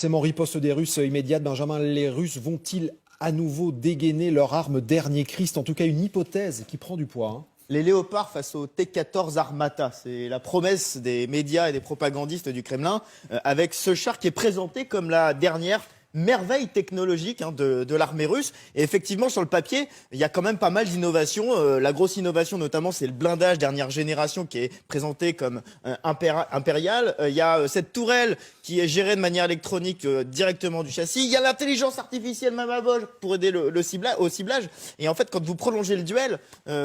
forcément, riposte des Russes immédiate. Benjamin, les Russes vont-ils à nouveau dégainer leur arme dernier cri? C'est en tout cas une hypothèse qui prend du poids. Les léopards face au T-14 Armata, c'est la promesse des médias et des propagandistes du Kremlin, avec ce char qui est présenté comme la dernière merveille technologique de l'armée russe. Et effectivement, sur le papier, il y a quand même pas mal d'innovations. La grosse innovation, notamment, c'est le blindage dernière génération qui est présenté comme impérial. Il y a cette tourelle qui est gérée de manière électronique directement du châssis. Il y a l'intelligence artificielle même à bord pour aider au ciblage. Et en fait, quand vous prolongez le duel,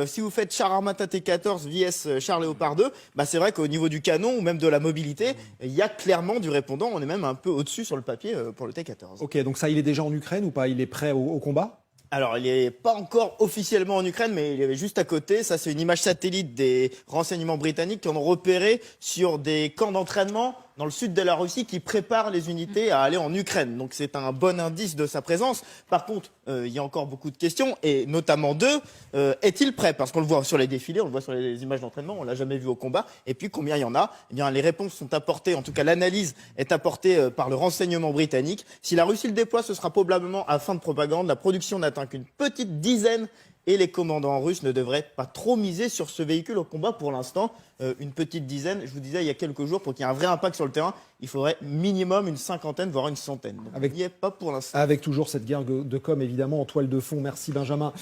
si vous faites char Armata T-14 vs char Léopard 2, bah c'est vrai qu'au niveau du canon ou même de la mobilité, il y a clairement du répondant. On est même un peu au-dessus sur le papier pour le T-14. Ok, donc ça, il est déjà en Ukraine ou pas? Il est prêt au combat? Alors, il n'est pas encore officiellement en Ukraine, mais il est juste à côté. Ça, c'est une image satellite des renseignements britanniques qui en ont repéré sur des camps d'entraînement dans le sud de la Russie qui préparent les unités à aller en Ukraine. Donc, c'est un bon indice de sa présence. Par contre, il y a encore beaucoup de questions, et notamment deux. Est-il prêt? Parce qu'on le voit sur les défilés, on le voit sur les images d'entraînement, on l'a jamais vu au combat. Et puis, combien il y en a? Eh bien, les réponses sont apportées, en tout cas, l'analyse est apportée par le renseignement britannique. Si la Russie le déploie, ce sera probablement à fin de propagande. La production n'atteint qu'une petite dizaine. Et les commandants russes ne devraient pas trop miser sur ce véhicule au combat pour l'instant. Une petite dizaine, je vous disais il y a quelques jours, pour qu'il y ait un vrai impact sur le terrain, il faudrait minimum une cinquantaine, voire une centaine. Donc, il n'y est pas pour l'instant. Avec toujours cette guerre de com, évidemment, en toile de fond. Merci Benjamin.